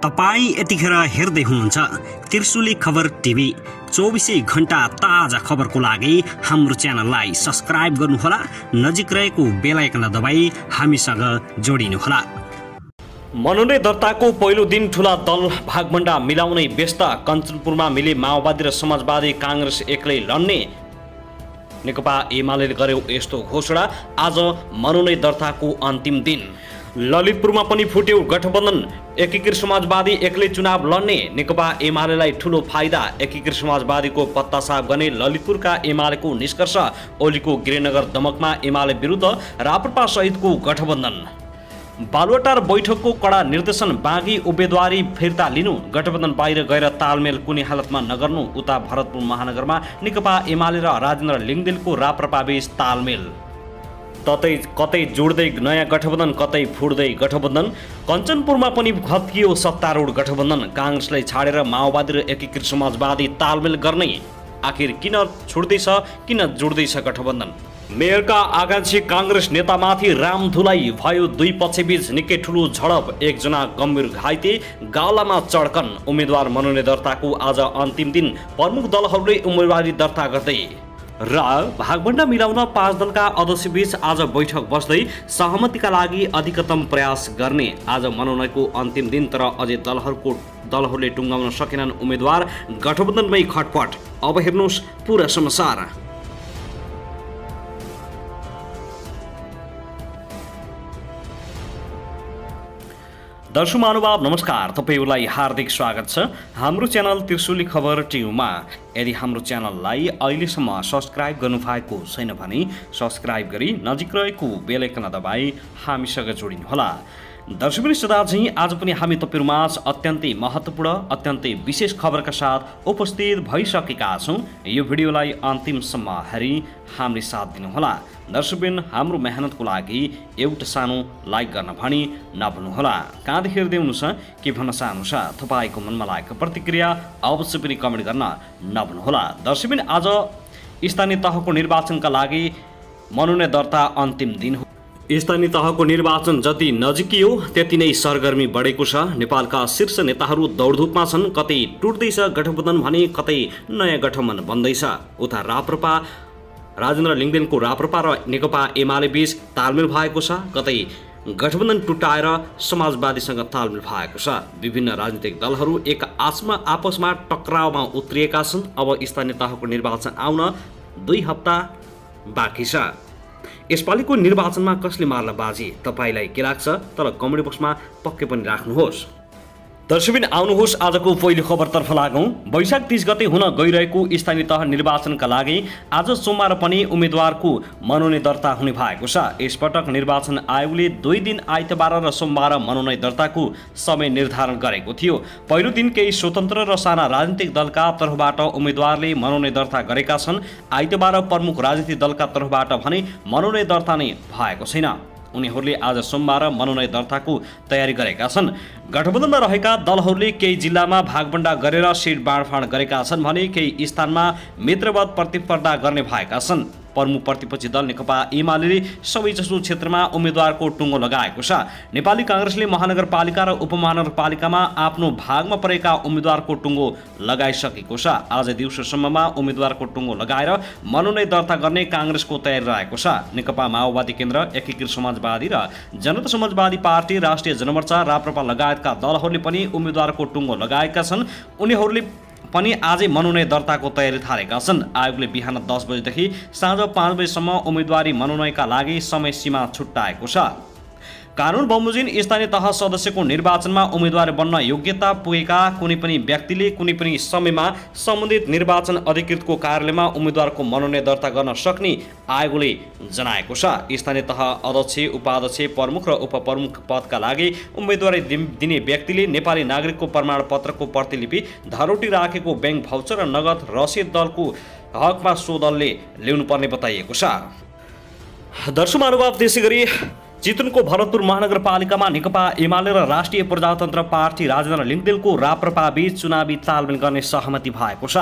तपाई यतिखेर हेर्दै हुनुहुन्छ त्रिशुली खबर टिभी। 24 घण्टा ताजा खबरको लागि हाम्रो च्यानललाई सब्स्क्राइब गर्नुहोला, नजिक रहेको बेल आइकन दबाई हामीसँग जोडिनुहोला। मनोनयन दर्ताको पहिलो दिन ठूला दल भागभण्डा मिलाउनै व्यस्त। कञ्चनपुरमा मिले माओवादी र समाजवादी, कांग्रेस एक्लै लड्ने। नेकपा एमाले गर्यो यस्तो घोषणा। आज मनोनयन दर्ताको अन्तिम दिन। ललितपुरमा पनि फुट्यो गठबन्धन। एकीकृत समाजवादी एक्लै चुनाव लड्ने। नेकपा एमालेलाई ठूलो फाइदा। एकीकृत समाजवादीको पत्ता साफ गर्ने ललितपुरका एमालेको निष्कर्ष। ओलीको गृहनगर दमकमा एमाले विरुद्ध राप्रपा सहितको गठबन्धन। बालुवाटार बैठकको कडा निर्देशन। बाँकी उम्मेदवारी फिर्ता लिनु। गठबन्धन बाहिर गएर तालमेल कुनै हालतमा नगर्नु। उता भरतपुर महानगरमा नेकपा एमाले र राजेन्द्र लिङदेलको राप्रपाबीच तालमेल। कतै जोड्दै नयाँ गठबन्धन, कतै फुट्दै गठबन्धन। कञ्चनपुरमा पनि खत्कियो सत्तारूढ गठबन्धन। कांग्रेसलाई छाडेर माओवादी र एकीकृत समाजवादी तालमेल गर्ने। आखिर किन छुट्दैछ, किन जोड्दैछ गठबन्धन? मेयरका आकांक्षी कांग्रेस नेतामाथि रामधुलाई भयो। दुई पक्षबीच निकै ठुलो झडप। एकजना गम्भीर घाइते, गालामा चड्कन। उम्मेद्वार मनोनयन दर्ताको आज अन्तिम दिन। प्रमुख दलहरूले उम्मेदवारी दर्ता गर्दै र भागभण्डा मिलाउन 5 दलका अध्यक्षबीच आज बैठक बस्दै सहमतिका लागि अधिकतम प्रयास गर्ने। आज मनोनयनको अन्तिम दिन, तर अझै दलहरूले टुङ्गाउन सकेनन् उम्मेद्वार। गठबन्धनमै खटपट। अब हेर्नुहोस् पूरा समाचार। दर्शक महानुभाव नमस्कार, तपाईहरुलाई हार्दिक स्वागत छ हाम्रो च्यानल त्रिशुली खबर टिभीमा। यदि हाम्रो च्यानललाई अहिलेसम्म सब्स्क्राइब गर्नुभएको छैन भने सब्स्क्राइब गरी नजिक रहेको बेल आइकन दबाई हामीसँग जोडिनुहोला। दर्शकवृन्द, सदा चाहिँ आज पनि हामी तपाईहरुमाझ अत्यन्तै महत्त्वपूर्ण, अत्यन्तै विशेष खबरका साथ उपस्थित भइसकेका छौं। यो भिडियोलाई अन्तिमसम्म हेरी हामीले साथ दिनुहोला। दर्शकवृन्द, हाम्रो मेहनतको लागि एउटा सानो लाइक गर्न भनी नभुल्नुहोला। कहाँदेखि हेर्दै हुनुहुन्छ, के भन्न चाहनुहुन्छ, तपाईँको मनमा लागेको प्रतिक्रिया अवश्य पनि कमेन्ट गर्न नभुल्नुहोला। दर्शकवृन्द, आज स्थानीय तहको निर्वाचनका लागि मनोनयन दर्ता अन्तिम दिन हो। स्थानीय तहको निर्वाचन जति नजिकियो त्यति नै सरगर्मी बढेको छ। नेपालका शीर्ष नेताहरू दौडधुपमा छन्। कतै टुट्दैछ गठबन्धन भने कतै नयाँ गठबन्धन बन्दैछ। उता राप्रपा, राजेन्द्र लिङदेनको राप्रपा र नेकपा एमाले बीच तालमेल भएको छ। कतै गठबन्धन टुटाएर समाजवादीसँग तालमेल भएको छ। विभिन्न राजनीतिक दलहरू आपसमा टक्रावमा उत्रिएका छन्। अब स्थानीय तहको निर्वाचन आउन 2 हप्ता बाँकी छ। यसपालिको निर्वाचनमा कसले मार्ला बाजी, तपाईलाई के लाग्छ? तर कमेन्ट बक्समा पक्कै पनि राख्नुहोस्। दर्शकबिन, आउनुहोस् आजको पहिलो खबरतर्फ लागौं। वैशाख 30 गते हुन गइरहेको स्थानीय तह निर्वाचनका लागि आज सोमबार पनि उम्मेद्वारको मनोनयन दर्ता हुने भएको छ। यसपटक निर्वाचन आयोगले 2 दिन आइतबार र सोमबार मनोनयन दर्ताको समय निर्धारण गरेको थियो। पहिलो दिन केही स्वतन्त्र र साना राजनीतिक दलका तर्फबाट उम्मेद्वारले मनोनयन दर्ता गरेका छन्। आइतबार प्रमुख राजनीतिक दलका तर्फबाट भने मनोनयन दर्ता नै भएको छैन। उनीहरूले आज सोमबार मनोनयन दर्ताको तयारी गरेका छन्। गठबन्धनमा रहेका दलहरूले केही जिल्लामा भागभण्डा गरेर सिट बाँडफाँड गरेका छन् भने केही स्थानमा मित्रवत प्रतिस्पर्धा गर्ने भएका छन्। प्रमुख प्रतिपक्षी दल नेकपा एमाले सबैजसो क्षेत्रमा उम्मेद्वारको टुङ्गो लगाएको छ। नेपाली कांग्रेसले महानगरपालिका र उपमहानगरपालिकामा आफ्नो भागमा परेका उम्मेद्वारको टुङ्गो लगाइसकेको छ। आज दिउँसोसम्ममा उम्मेद्वारको टुङ्गो लगाएर मनोनयन दर्ता गर्ने कांग्रेसको तयारी रहेको छ। नेकपा माओवादी केन्द्र, एकीकृत समाजवादी र जनता समाजवादी पार्टी, राष्ट्रिय जनमोर्चा, राप्रपा लगायतका दलहरूले पनि उम्मेद्वारको टुङ्गो लगाएका छन्। उनीहरूले पनि आजै मनोनयन दर्ताको तयारी थालेका छन्। आयोगले बिहान 10 बजेदेखि साँझ 5 बजेसम्म उम्मेदवारी मनोनयनका लागि समय सीमा छुट्याएको छ। कानुन बमोजिम स्थानीय तह सदस्यको निर्वाचनमा उम्मेदवार बन्न योग्यता पुगेका कुनै पनि व्यक्तिले कुनै पनि समयमा सम्बन्धित निर्वाचन अधिकृतको कार्यालयमा उम्मेदवारको मनोनयन दर्ता गर्न सक्ने आयोगले जनाएको छ। स्थानीय तह अध्यक्ष, उपाध्यक्ष, प्रमुख र उपप्रमुख पदका लागि उम्मेदवारी दिने व्यक्तिले नेपाली नागरिकको प्रमाणपत्रको प्रतिलिपि, धरोटी राखेको बैंक भाउचर र नगद रसिद दलको हकमा सो दलले ल्याउनुपर्ने बताइएको छ। दर्शक महानुभाव, त्यसैगरी चितवनको भरतपुर महानगरपालिकामा नेकपा एमाले र राष्ट्रिय प्रजातन्त्र पार्टी राजेन्द्र लिङ्गदेलको राप्रपा बीच चुनावी तालमेल गर्ने सहमति भएको छ।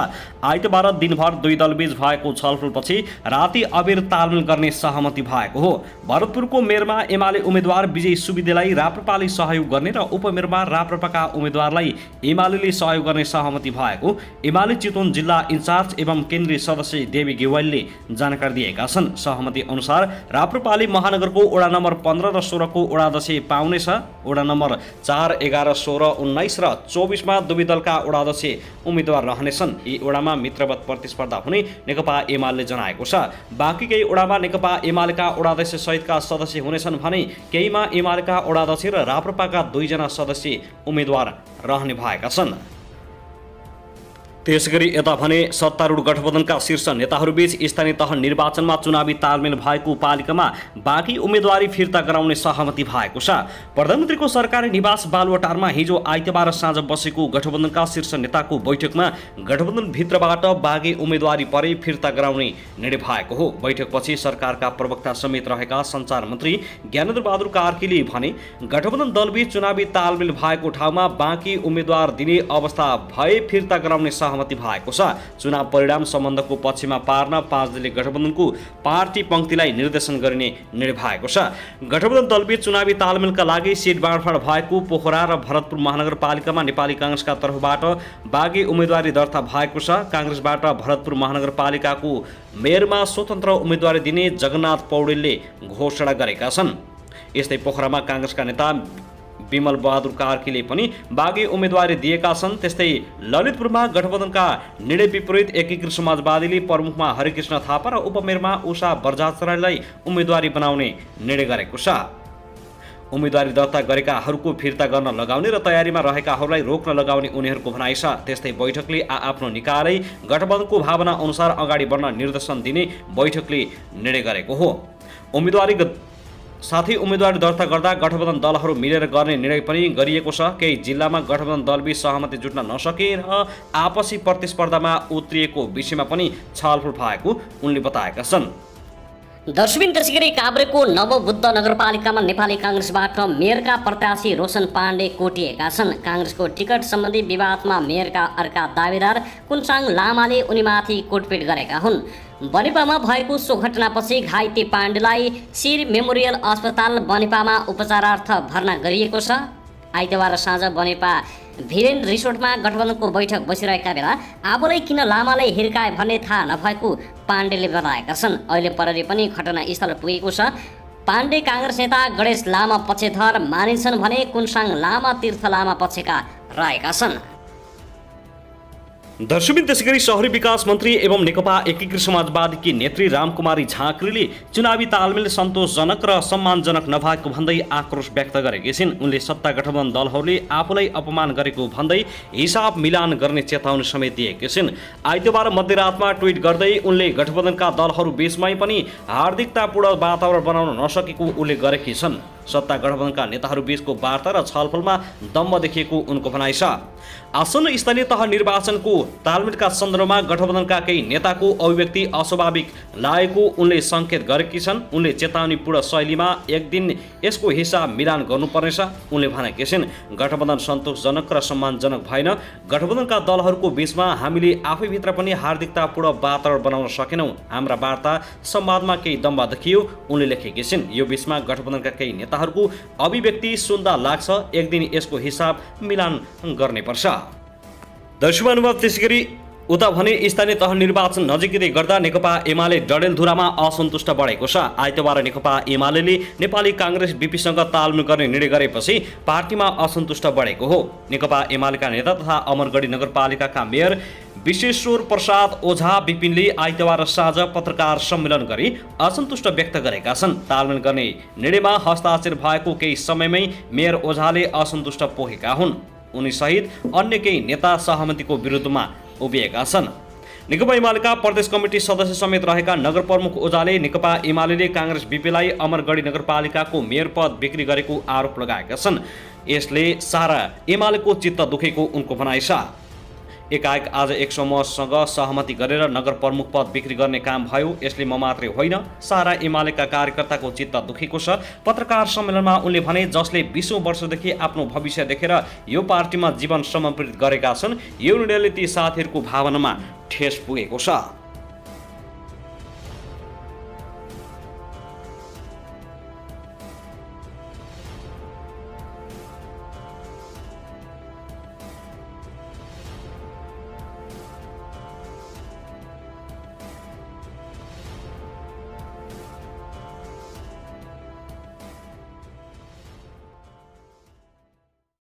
आइतबार दिनभर दुई दलबीच भएको छलफलपछि राति अबेर तालमेल गर्ने सहमति भएको हो। भरतपुरको मेयरमा एमाले उम्मेद्वार विजय सुवेदीलाई राप्रपाले सहयोग गर्ने र उपमेयरमा राप्रपाका उम्मेद्वारलाई एमाले सहयोग गर्ने सहमति भएको एमाले चितवन जिल्ला इन्चार्ज एवं केन्द्रीय सदस्य देवी गेवालले जानकारी दिएका छन्। सहमति अनुसार राप्रपाले महानगरको वडा नम्बर 15 र 16 को वडाध्यक्ष पाउनेछ। वडा नम्बर 4, 11, 16, 19 र 24 मा दुवै दलका वडाध्यक्ष उम्मेद्वार रहनेछन्। यी वडामा मित्रवत प्रतिस्पर्धा हुने नेकपा एमाले जनाएको छ। बाँकी केही वडामा नेकपा एमालेका वडाध्यक्ष सहितका सदस्य हुनेछन् भने केहीमा एमालेका वडाध्यक्ष र राप्रपाका 2 जना सदस्य उम्मेद्वार रहने भएका छन्। त्यसगरी यता भने सत्तारूढ गठबन्धनका शीर्ष नेताहरूबीच स्थानीय तह निर्वाचनमा चुनावी तालमेल भएको पालिकामा बाँकी उम्मेदवारी फिर्ता गराउने सहमति भएको छ। प्रधानमन्त्रीको सरकारी निवास बालुवाटारमा हिजो आइतबार साँझ बसेको गठबन्धनका शीर्ष नेताको बैठकमा गठबन्धनभित्रबाट बाँकी उम्मेदवारी परे फिर्ता गराउने निर्णय भएको हो। बैठकपछि सरकारका प्रवक्ता समेत रहेका सञ्चार मन्त्री ज्ञानेन्द्र बहादुर कार्कीले भने गठबन्धन दलबीच चुनावी तालमेल भएको ठाउँमा बाँकी उम्मेदवार दिने अवस्था भए फिर्ता गराउने सहमति भएको छ। चुनाव परिणाम सम्बन्धको पक्षमा पार्न 5 दलीय गठबन्धनको पार्टी पंक्तिलाई निर्देशन गरिने निर्णय भएको छ। गठबन्धन दलबीच चुनावी तालमेलका लागि सिट बाँडफाँड भएको पोखरा र भरतपुर महानगरपालिकामा नेपाली कांग्रेसका तर्फबाट बाँकी उम्मेदवारी दर्ता भएको छ। कांग्रेसबाट भरतपुर महानगरपालिकाको मेयरमा स्वतन्त्र उम्मेदवारी दिने जगन्नाथ पौडेलले घोषणा गरेका छन्। यस्तै पोखरामा कांग्रेसका नेता विमल बहादुर कार्कीले पनि बाँकी उम्मेदवारी दिएका छन्। त्यस्तै ललितपुरमा गठबन्धनका निर्णय विपरीत एकीकृत समाजवादीले प्रमुखमा हरिकृष्ण थापा र उपमेयरमा उषा बर्जाचरालाई उम्मेदवारी बनाउने निर्णय गरेको छ। उम्मेदवारी दर्ता गरेकाहरूको फिर्ता गर्न लगाउने र तयारीमा रहेकाहरूलाई रोक्न लगाउने उनीहरूको भनाइ छ। त्यस्तै बैठकले आफ्नो निकायलाई गठबन्धनको भावना अनुसार अगाडि बढ्न निर्देशन दिने बैठकले निर्णय गरेको हो। साथै उम्मेदवारी दर्ता गर्दा गठबन्धन दलहरू मिलेर गर्ने निर्णय पनि गरिएको छ। केही जिल्लामा गठबन्धन दलबीच सहमति जुट्न नसकेर आपसी प्रतिस्पर्धामा उत्रिएको विषयमा पनि छलफल भएको उनले बताएका छन्। दर्शकबिन त्यसैगरी काभ्रेको नवबुद्ध नगरपालिकामा नेपाली कांग्रेसबाट मेयरका प्रत्याशी रोशन पाण्डे कोटिएका छन्। कांग्रेसको टिकट सम्बन्धी विवादमा मेयरका अर्का दावेदार कुनसाङ लामाले उनीमाथि कोटपिट गरेका हुन्। बनेपामा भएको सो घटनापछि घाइते पाण्डेलाई शिर मेमोरियल अस्पताल बनेपामा उपचारार्थ भर्ना गरिएको छ। आइतबार साँझ बनेपा भिरेन रिसोर्टमा गठबन्धनको बैठक बसिरहेका बेला आफूलाई किन लामाले हिर्काए भन्ने थाहा नभएको पाण्डेले बताएका छन्। अहिले प्रहरी पनि घटनास्थल पुगेको छ। पाण्डे कांग्रेस नेता गणेश लामा पक्षधर मानिन्छन् भने कुनसाङ लामा तीर्थ लामा पक्षका रहेका छन्। दर्शकबिन त्यसैगरी शहरी विकास मन्त्री एवं नेकपा एकीकृत समाजवादीकी नेत्री रामकुमारी झाँक्रीले चुनावी तालमेल सन्तोषजनक र सम्मानजनक नभएको भन्दै आक्रोश व्यक्त गरेकी छिन्। उनले सत्ता गठबन्धन दलहरूले आफूलाई अपमान गरेको भन्दै हिसाब मिलान गर्ने चेतावनी समेत दिएकी छिन्। आइतबार मध्यरातमा ट्विट गर्दै उनले गठबन्धनका दलहरू बीचमै पनि हार्दिकतापूर्ण वातावरण बनाउन नसकेको उल्लेख गरेकी छन्। सत्ता गठबन्धनका नेताहरू बीचको वार्ता र छलफलमा दम्भ देखिएको उनको भनाइ छ। आसन्न स्थानीय तह निर्वाचनको तालमेलका सन्दर्भमा गठबन्धनका केही नेताको अभिव्यक्ति अस्वाभाविक लागेको उनले सङ्केत गरेकी छन्। उनले चेतावनीपूर्ण शैलीमा एक दिन यसको हिसाब मिलान गर्नुपर्नेछ उनले भनेकी छिन्। गठबन्धन सन्तोषजनक र सम्मानजनक भएन। गठबन्धनका दलहरूको बीचमा हामीले आफैभित्र पनि हार्दिकतापूर्ण वातावरण बनाउन सकेनौँ। हाम्रा वार्ता संवादमा केही दम्भ देखियो उनले लेखेकी छिन्। यो बीचमा गठबन्धनका केही नेताहरूको अभिव्यक्ति सुन्दा लाग्छ एक दिन यसको हिसाब मिलान गर्ने पर्छ। दर्शक अनुभव त्यसैगरी उता भने स्थानीय तह निर्वाचन नजिकै गर्दा नेकपा एमाले डडेलधुरामा असन्तुष्ट बढेको छ। आइतबार नेकपा एमाले नेपाली कांग्रेस बीपीसँग तालमेल गर्ने निर्णय गरेपछि पार्टीमा असन्तुष्ट बढेको हो। नेकपा एमालेका नेता तथा अमरगढी नगरपालिकाका मेयर विश्वेश्वर प्रसाद ओझा विपिनले आइतबार साँझ पत्रकार सम्मेलन गरी असन्तुष्ट व्यक्त गरेका छन्। तालमेल गर्ने निर्णयमा हस्ताक्षर भएको केही समयमै मेयर ओझाले असन्तुष्ट पोखेका हुन्। उनी सहित अन्य केही नेता सहमतिको विरुद्धमा उभिएका छन्। नेकपा एमालेका प्रदेश कमिटी सदस्य समेत रहेका नगर प्रमुख ओझाले नेकपा एमाले कांग्रेस बीपीलाई अमरगढी नगरपालिकाको मेयर पद बिक्री गरेको आरोप लगाएका छन्। यसले सारा एमालेको चित्त दुखेको उनको भनाइ छ। एकाएक आज एक समूहसँग सहमति गरेर नगर प्रमुख पद बिक्री गर्ने काम भयो। यसले म मात्रै होइन, सारा एमालेका कार्यकर्ताको चित्त दुखेको छ। पत्रकार सम्मेलनमा उनले भने, जसले 20 वर्षदेखि आफ्नो भविष्य देखेर यो पार्टीमा जीवन समर्पित गरेका छन्, यो निर्णयले ती साथीहरूको भावनामा ठेस पुगेको छ।